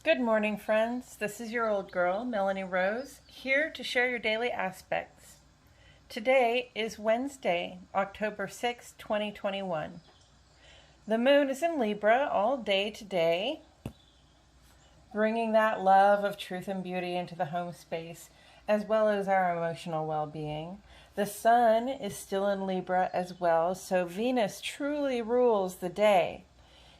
Good morning, friends. This is your old girl, Melanie Rose, here to share your daily aspects. Today is Wednesday, October 6, 2021. The moon is in Libra all day today, bringing that love of truth and beauty into the home space, as well as our emotional well-being. The sun is still in Libra as well, so Venus truly rules the day.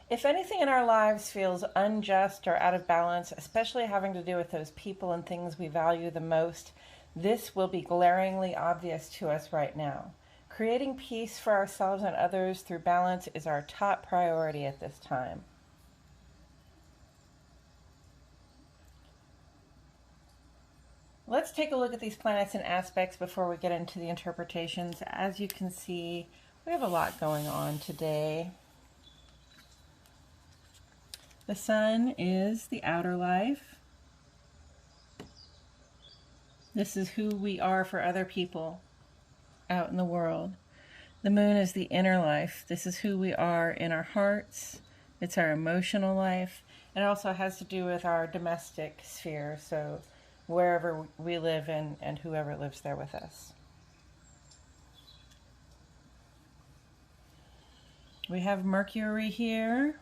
If anything in our lives feels unjust or out of balance, especially having to do with those people and things we value the most, this will be glaringly obvious to us right now. Creating peace for ourselves and others through balance is our top priority at this time. Let's take a look at these planets and aspects before we get into the interpretations. As you can see, we have a lot going on today. The sun is the outer life. This is who we are for other people out in the world. The moon is the inner life. This is who we are in our hearts. It's our emotional life. It also has to do with our domestic sphere, so wherever we live in and whoever lives there with us. We have Mercury here.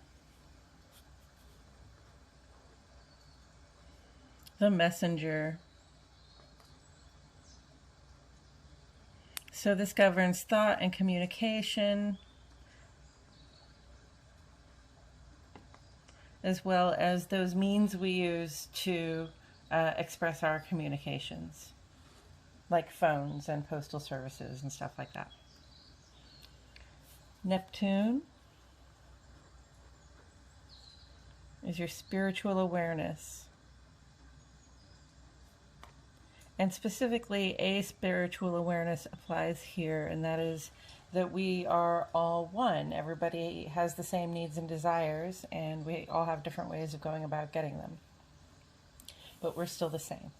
The messenger. So this governs thought and communication, as well as those means we use to express our communications, like phones and postal services and stuff like that. Neptune is your spiritual awareness. And specifically, a spiritual awareness applies here, and that is that we are all one. Everybody has the same needs and desires, and we all have different ways of going about getting them. But we're still the same.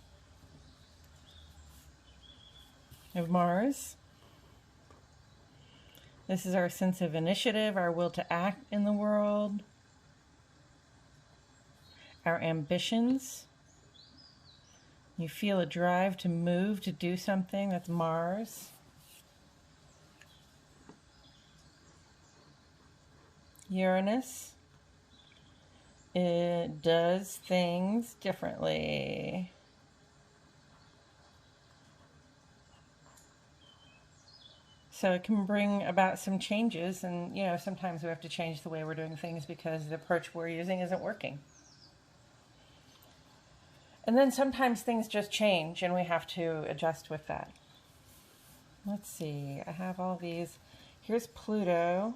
We have Mars. This is our sense of initiative, our will to act in the world, our ambitions. You feel a drive to move, to do something. That's Mars. Uranus. It does things differently. So it can bring about some changes, and sometimes we have to change the way we're doing things because the approach we're using isn't working. And then sometimes things just change and we have to adjust with that. Let's see, I have all these. Here's Pluto.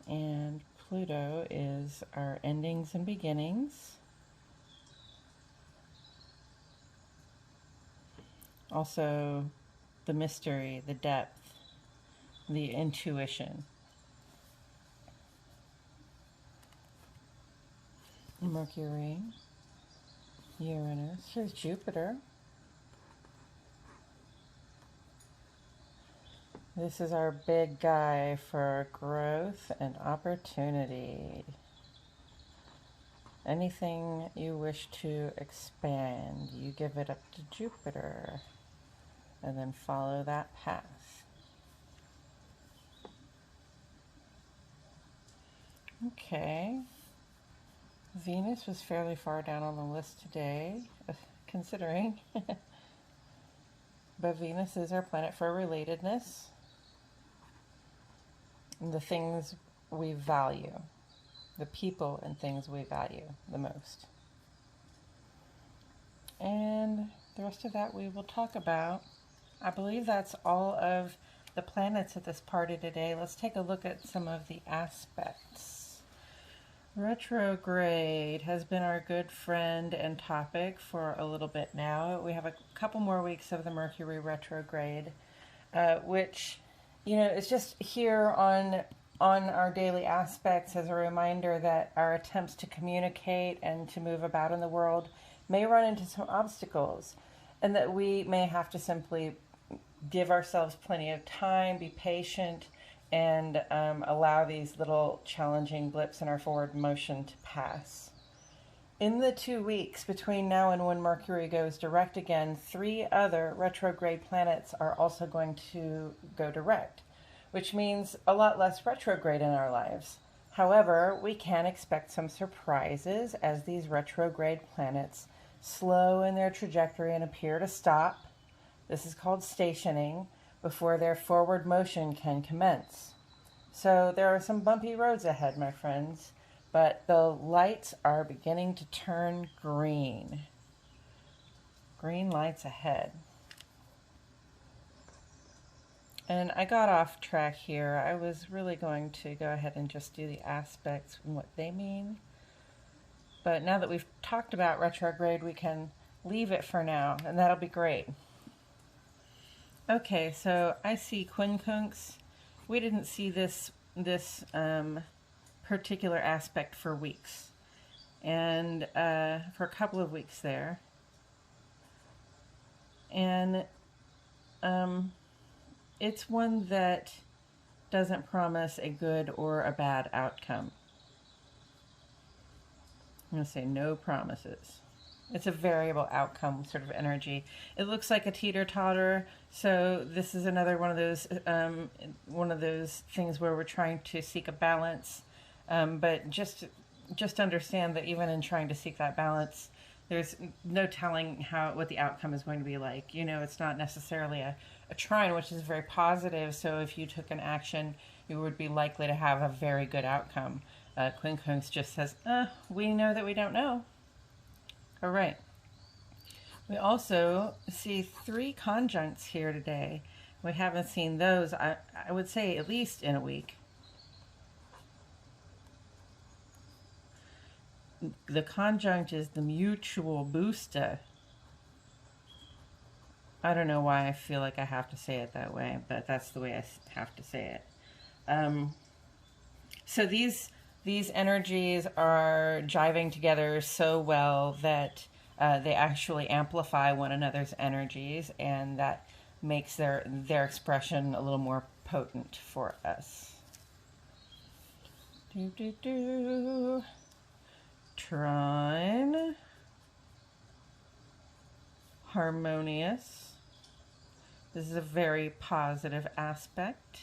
And Pluto is our endings and beginnings. Also, the mystery, the depth, the intuition. Mercury, Uranus, here's Jupiter. This is our big guy for growth and opportunity. Anything you wish to expand, you give it up to Jupiter and then follow that path. Okay. Venus was fairly far down on the list today, considering. But Venus is our planet for relatedness and the things we value, the people and things we value the most. And the rest of that we will talk about. I believe that's all of the planets at this party today. Let's take a look at some of the aspects. Retrograde has been our good friend and topic for a little bit now. We have a couple more weeks of the Mercury retrograde, which, is just here on our daily aspects as a reminder that our attempts to communicate and to move about in the world may run into some obstacles, and that we may have to simply give ourselves plenty of time, be patient, and allow these little challenging blips in our forward motion to pass. In the 2 weeks between now and when Mercury goes direct again, 3 other retrograde planets are also going to go direct, which means a lot less retrograde in our lives. However, we can expect some surprises as these retrograde planets slow in their trajectory and appear to stop. This is called stationing before their forward motion can commence. So there are some bumpy roads ahead, my friends, but the lights are beginning to turn green. Green lights ahead. And I got off track here. I was really going to go ahead and just do the aspects and what they mean. But now that we've talked about retrograde, we can leave it for now, and that'll be great. Okay, so I see Quincunx. We didn't see this particular aspect for weeks, and for a couple of weeks there. And it's one that doesn't promise a good or a bad outcome. I'm going to say no promises. It's a variable outcome sort of energy. It looks like a teeter-totter, so this is another one of those things where we're trying to seek a balance. But just understand that even in trying to seek that balance, there's no telling what the outcome is going to be like. You know, it's not necessarily a trine, which is very positive. So if you took an action, you would be likely to have a very good outcome. Quincunx just says, we know that we don't know. All right. We also see 3 conjuncts here today. We haven't seen those, I would say, at least in a week. The conjunct is the mutual booster. I don't know why I feel like I have to say it that way, but that's the way I have to say it. So these energies are jiving together so well that they actually amplify one another's energies, and that makes their expression a little more potent for us. Trine, harmonious. This is a very positive aspect.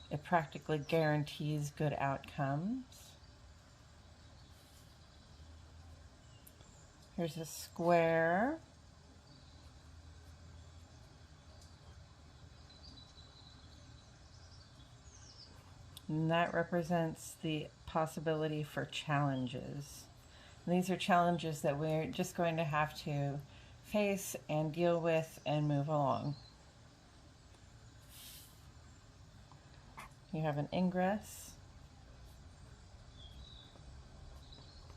It practically guarantees good outcomes. Here's a square. And that represents the possibility for challenges. And these are challenges that we're just going to have to face and deal with and move along. You have an ingress.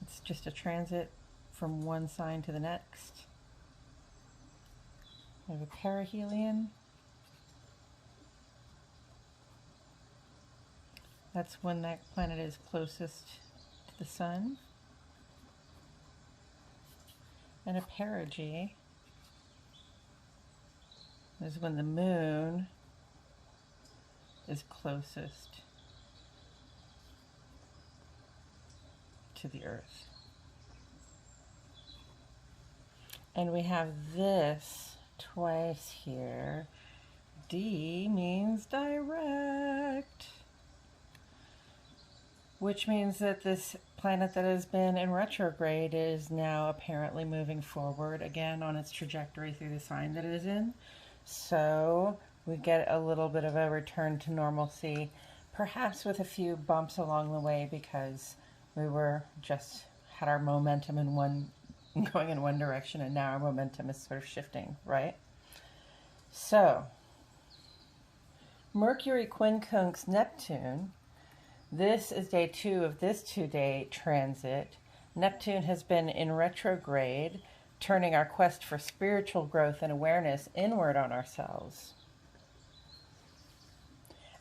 It's just a transit from one sign to the next. You have a perihelion. That's when that planet is closest to the sun. And a perigee is when the moon is closest to the earth. And we have this twice here. D means direct, which means that this planet that has been in retrograde is now apparently moving forward again on its trajectory through the sign that it is in. So we get a little bit of a return to normalcy, perhaps with a few bumps along the way because we were just had our momentum going in one direction, and now our momentum is sort of shifting, right? So Mercury, Quincunx, Neptune. This is day 2 of this 2-day transit. Neptune has been in retrograde, turning our quest for spiritual growth and awareness inward on ourselves.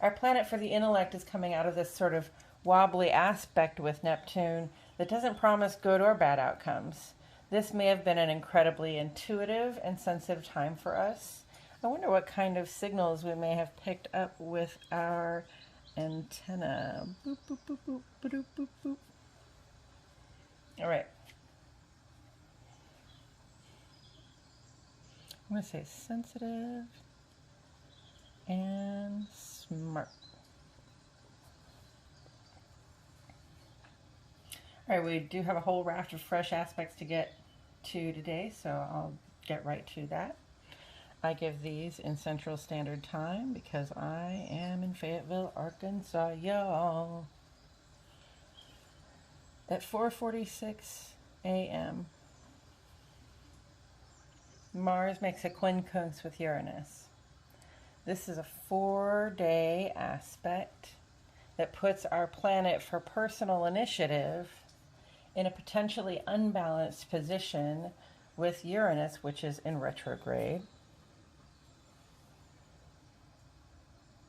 Our planet for the intellect is coming out of this sort of wobbly aspect with Neptune that doesn't promise good or bad outcomes. This may have been an incredibly intuitive and sensitive time for us. I wonder what kind of signals we may have picked up with our antenna. Boop, boop, boop, boop, boop, boop, boop. All right. I'm going to say sensitive and smart. All right, we do have a whole raft of fresh aspects to get to today, so I'll get right to that. I give these in Central Standard Time because I am in Fayetteville, Arkansas, y'all. At 4:46 a.m., Mars makes a quincunx with Uranus. This is a 4-day aspect that puts our planet for personal initiative in a potentially unbalanced position with Uranus, which is in retrograde,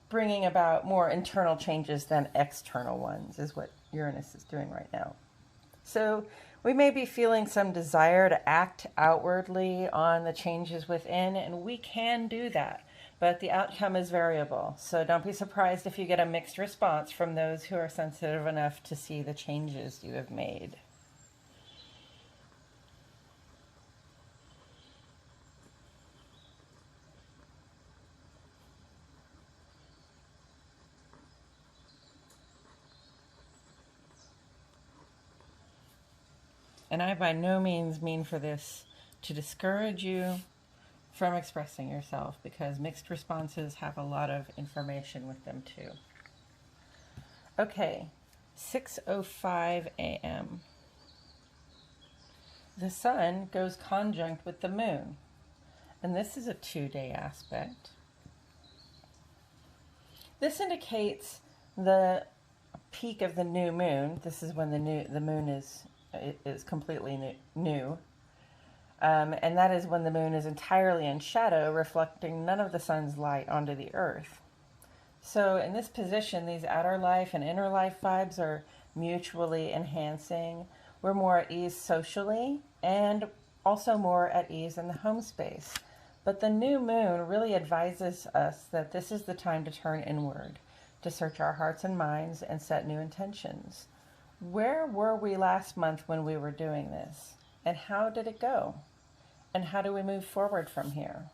bringing about more internal changes than external ones is what Uranus is doing right now. So we may be feeling some desire to act outwardly on the changes within, and we can do that, but the outcome is variable. So don't be surprised if you get a mixed response from those who are sensitive enough to see the changes you have made. And I by no means mean for this to discourage you from expressing yourself, because mixed responses have a lot of information with them too. Okay, 6:05 a.m. The sun goes conjunct with the moon, and this is a 2-day aspect. This indicates the peak of the new moon. This is when the moon is completely new. And that is when the moon is entirely in shadow, reflecting none of the sun's light onto the earth. So in this position, these outer life and inner life vibes are mutually enhancing. We're more at ease socially and also more at ease in the home space. But the new moon really advises us that this is the time to turn inward, to search our hearts and minds and set new intentions. Where were we last month when we were doing this? And how did it go? And how do we move forward from here?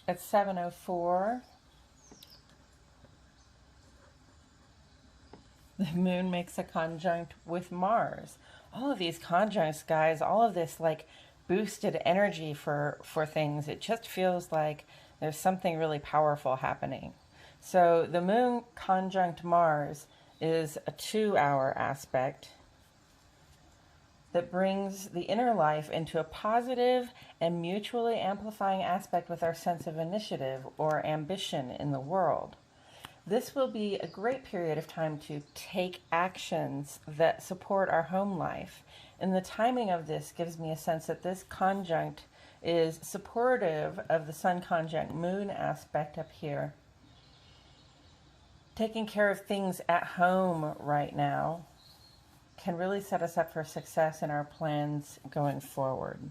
At 7:04, the moon makes a conjunct with Mars. All of these conjuncts, guys, all of this like boosted energy for things, it just feels like there's something really powerful happening. So the moon conjunct Mars is a 2-hour aspect that brings the inner life into a positive and mutually amplifying aspect with our sense of initiative or ambition in the world. This will be a great period of time to take actions that support our home life. And the timing of this gives me a sense that this conjunct is supportive of the Sun conjunct Moon aspect up here. Taking care of things at home right now can really set us up for success in our plans going forward.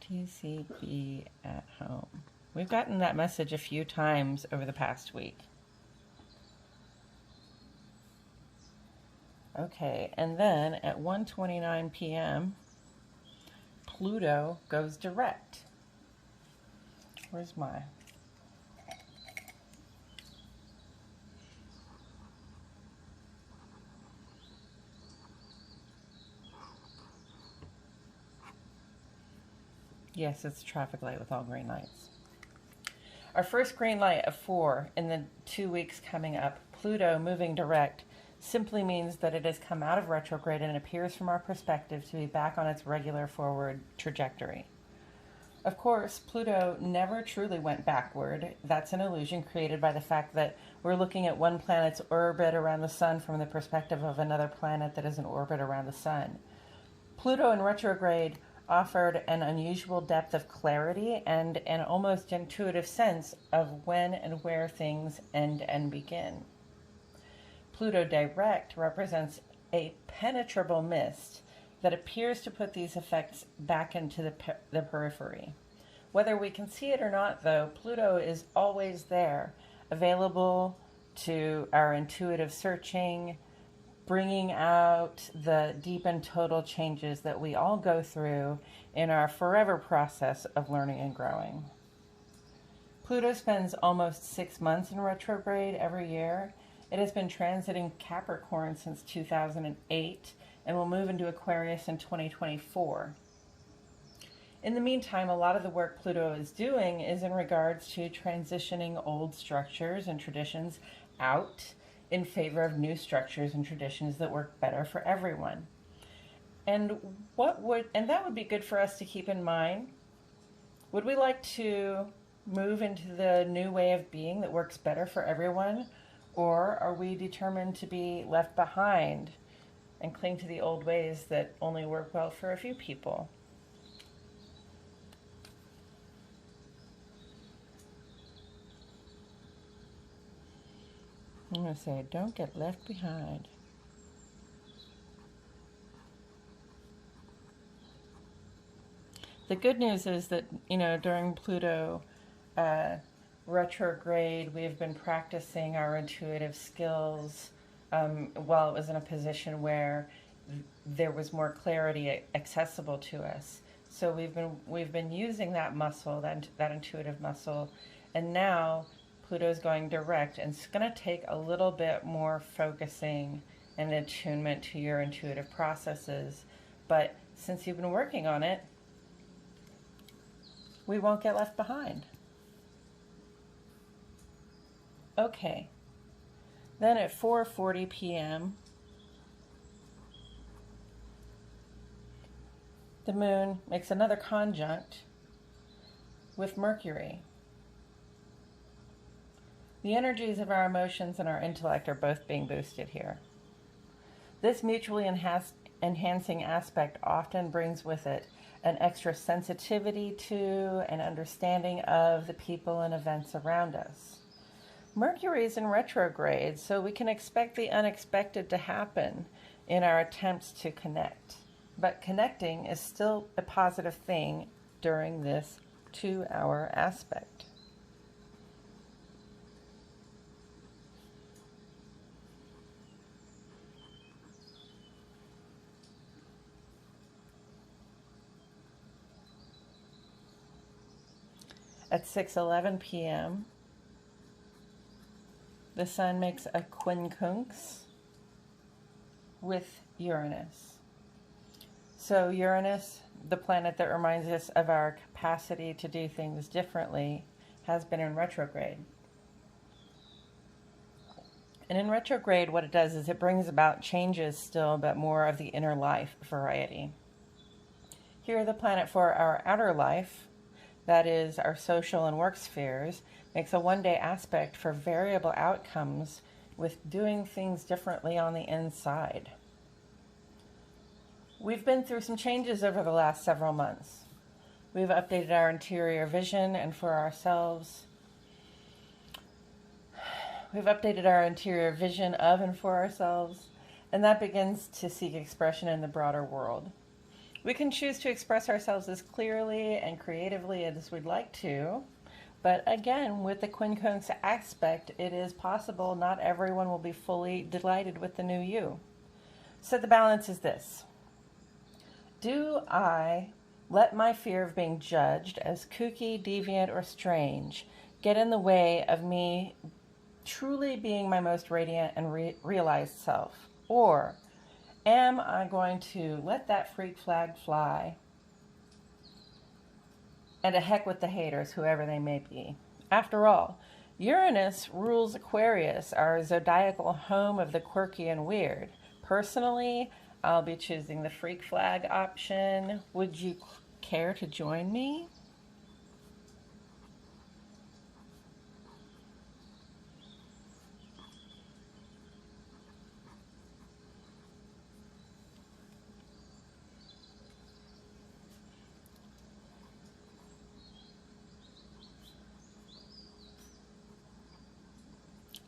TCB at home. We've gotten that message a few times over the past week. Okay, and then at 1:29 p.m., Pluto goes direct. Where's my... Yes, it's a traffic light with all green lights. Our first green light of 4 in the 2 weeks coming up, Pluto moving direct, simply means that it has come out of retrograde and appears from our perspective to be back on its regular forward trajectory. Of course, Pluto never truly went backward. That's an illusion created by the fact that we're looking at one planet's orbit around the sun from the perspective of another planet that is in orbit around the sun. Pluto in retrograde offered an unusual depth of clarity and an almost intuitive sense of when and where things end and begin. Pluto direct represents a penetrable mist that appears to put these effects back into the periphery. Whether we can see it or not, though, Pluto is always there, available to our intuitive searching, bringing out the deep and total changes that we all go through in our forever process of learning and growing. Pluto spends almost 6 months in retrograde every year. It has been transiting Capricorn since 2008 and will move into Aquarius in 2024. In the meantime, a lot of the work Pluto is doing is in regards to transitioning old structures and traditions out in favor of new structures and traditions that work better for everyone. And that would be good for us to keep in mind. Would we like to move into the new way of being that works better for everyone? Or are we determined to be left behind and cling to the old ways that only work well for a few people? I'm going to say, don't get left behind. The good news is that, during Pluto retrograde, we have been practicing our intuitive skills while it was in a position where there was more clarity accessible to us. So we've been using that muscle, that intuitive muscle, and now Pluto's going direct, and it's going to take a little bit more focusing and attunement to your intuitive processes. But since you've been working on it, we won't get left behind. Okay. Then at 4:40 p.m., the moon makes another conjunct with Mercury. The energies of our emotions and our intellect are both being boosted here. This mutually enhancing aspect often brings with it an extra sensitivity to and understanding of the people and events around us. Mercury is in retrograde, so we can expect the unexpected to happen in our attempts to connect. But connecting is still a positive thing during this 2-hour aspect. At 6:11 p.m., the Sun makes a Quincunx with Uranus. So Uranus, the planet that reminds us of our capacity to do things differently, has been in retrograde. And in retrograde, what it does is it brings about changes still, but more of the inner life variety. Here, the planet for our outer life, that is our social and work spheres, makes a 1-day aspect for variable outcomes with doing things differently on the inside. We've been through some changes over the last several months. We've updated our interior vision and for ourselves. We've updated our interior vision of and for ourselves, and that begins to seek expression in the broader world. We can choose to express ourselves as clearly and creatively as we'd like to, but again, with the Quincunx aspect, it is possible not everyone will be fully delighted with the new you. So the balance is this. Do I let my fear of being judged as kooky, deviant, or strange get in the way of me truly being my most radiant and realized self? Or am I going to let that freak flag fly? And to heck with the haters, whoever they may be. After all, Uranus rules Aquarius, our zodiacal home of the quirky and weird. Personally, I'll be choosing the freak flag option. Would you care to join me?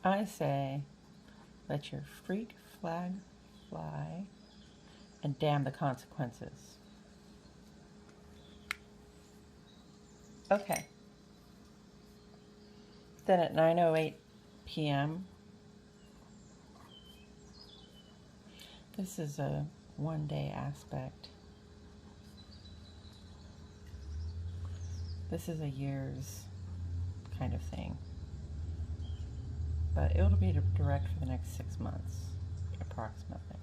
I say, let your freak flag fly and damn the consequences. Okay. Then at 9:08 p.m., this is a one-day aspect. This is a year's kind of thing. But it'll be direct for the next 6 months, approximately.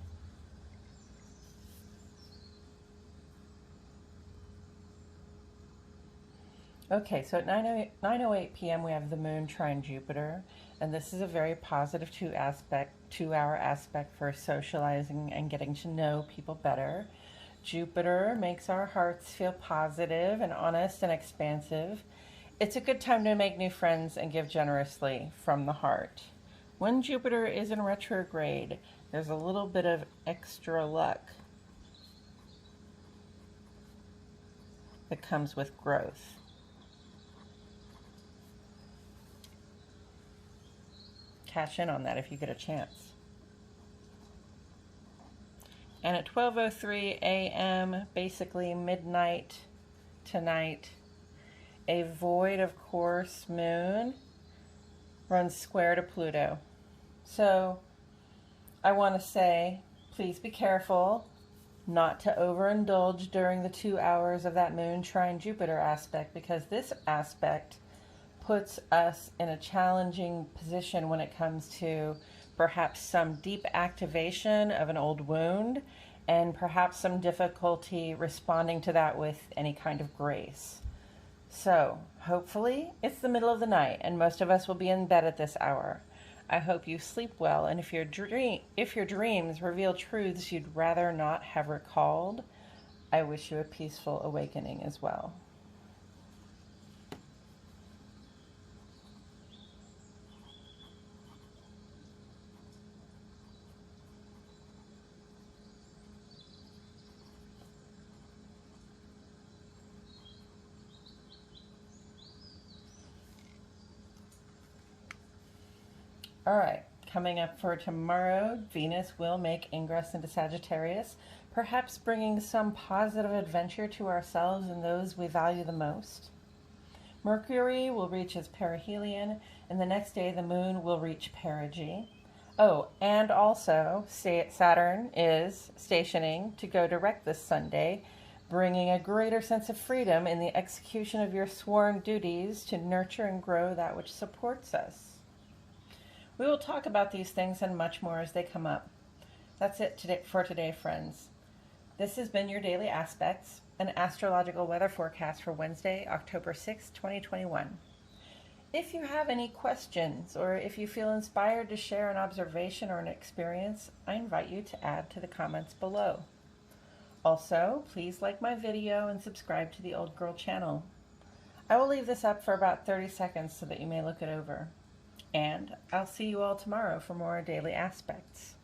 Okay, so at 9:08 p.m. we have the moon trine Jupiter, and this is a very positive 2-hour aspect for socializing and getting to know people better. Jupiter makes our hearts feel positive and honest and expansive. It's a good time to make new friends and give generously from the heart. When Jupiter is in retrograde, there's a little bit of extra luck that comes with growth. Cash in on that if you get a chance. And at 12:03 a.m., basically midnight tonight, a void of course moon runs square to Pluto. So I want to say, please be careful not to overindulge during the 2 hours of that moon trine Jupiter aspect, because this aspect puts us in a challenging position when it comes to perhaps some deep activation of an old wound and perhaps some difficulty responding to that with any kind of grace. So hopefully it's the middle of the night and most of us will be in bed at this hour. I hope you sleep well, and if your dreams reveal truths you'd rather not have recalled, I wish you a peaceful awakening as well. All right, coming up for tomorrow, Venus will make ingress into Sagittarius, perhaps bringing some positive adventure to ourselves and those we value the most. Mercury will reach its perihelion, and the next day the moon will reach perigee. Oh, and also Saturn is stationing to go direct this Sunday, bringing a greater sense of freedom in the execution of your sworn duties to nurture and grow that which supports us. We will talk about these things and much more as they come up. That's it for today, friends. This has been your Daily Aspects, an astrological weather forecast for Wednesday, October 6, 2021. If you have any questions, or if you feel inspired to share an observation or an experience, I invite you to add to the comments below. Also, please like my video and subscribe to the Old Girl channel. I will leave this up for about 30 seconds so that you may look it over. And I'll see you all tomorrow for more Daily Aspects.